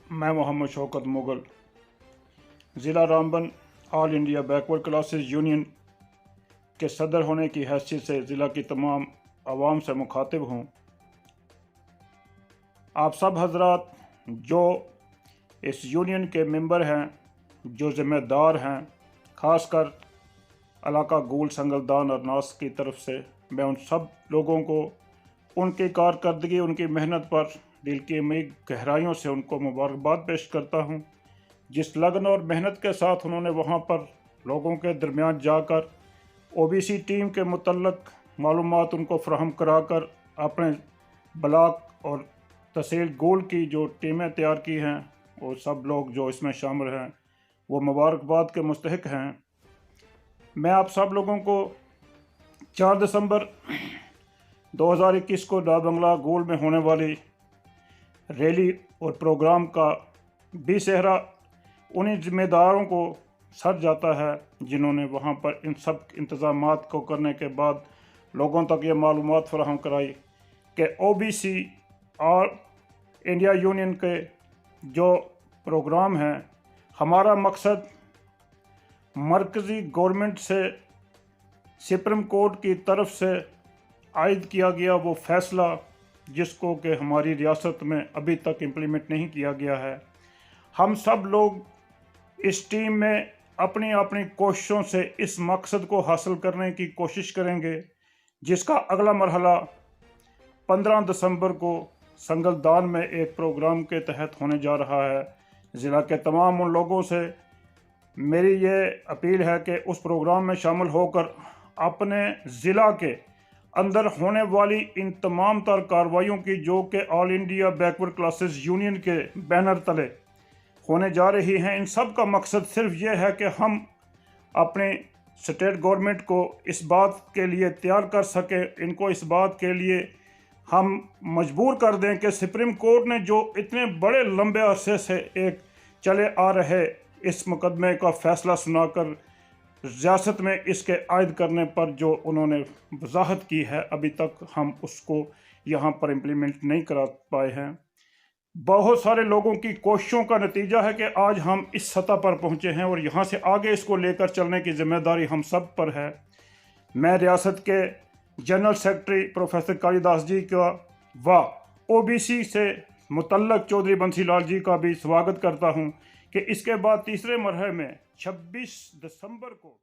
मैं मोहम्मद शौकत मुगल ज़िला Ramban all India backward classes union के सदर होने की हैसियत से ज़िला की तमाम आवाम से मुखातिब हूँ। आप सब हजरात जो इस यूनियन के मेंबर हैं, जो ज़िम्मेदार हैं, ख़ासकर इलाका गूल संगलदान और नास की तरफ से मैं उन सब लोगों को उनकी कारकर्दगी, उनकी मेहनत पर दिल की अमीर गहराइयों से उनको मुबारकबाद पेश करता हूँ। जिस लगन और मेहनत के साथ उन्होंने वहाँ पर लोगों के दरमियान जाकर ओबीसी टीम के मुतल्लक मालूमात उनको फराहम कराकर अपने ब्लॉक और तहसील गूल की जो टीमें तैयार की हैं, वो सब लोग जो इसमें शामिल हैं वो मुबारकबाद के मुस्तहिक हैं। मैं आप सब लोगों को 4 दिसंबर 2021 को डाक बंगला गूल में होने वाली रैली और प्रोग्राम का भी सेहरा उन्हीं जिम्मेदारों को सर जाता है जिन्होंने वहाँ पर इन सब इंतज़ामात को करने के बाद लोगों तक ये मालूमात फराहम कराई कि ओबीसी और इंडिया यूनियन के जो प्रोग्राम हैं, हमारा मकसद मरकज़ी गवर्नमेंट से सुप्रीम कोर्ट की तरफ से आयद किया गया वो फ़ैसला जिसको कि हमारी रियासत में अभी तक इम्प्लीमेंट नहीं किया गया है। हम सब लोग इस टीम में अपनी अपनी कोशिशों से इस मकसद को हासिल करने की कोशिश करेंगे, जिसका अगला मरहला 15 दिसंबर को संगलदान में एक प्रोग्राम के तहत होने जा रहा है। ज़िला के तमाम उन लोगों से मेरी ये अपील है कि उस प्रोग्राम में शामिल होकर अपने ज़िला के अंदर होने वाली इन तमाम तर कार्रवाइयों की जो कि all India backward classes union के बैनर तले होने जा रही हैं, इन सब का मकसद सिर्फ ये है कि हम अपने स्टेट गवर्नमेंट को इस बात के लिए तैयार कर सकें, इनको इस बात के लिए हम मजबूर कर दें कि सुप्रीम कोर्ट ने जो इतने बड़े लंबे अरसे से एक चले आ रहे इस मुकदमे का फ़ैसला सुनाकर रियासत में इसके आयद करने पर जो उन्होंने वजाहत की है, अभी तक हम उसको यहाँ पर इम्प्लीमेंट नहीं करा पाए हैं। बहुत सारे लोगों की कोशिशों का नतीजा है कि आज हम इस सतह पर पहुँचे हैं और यहाँ से आगे इसको लेकर चलने की जिम्मेदारी हम सब पर है। मैं रियासत के जनरल सेक्रेटरी प्रोफेसर कालिदास जी का व ओबीसी से मुतल्लक चौधरी बंसी लाल जी का भी स्वागत करता हूँ कि इसके बाद तीसरे मरहले में 26 दिसंबर को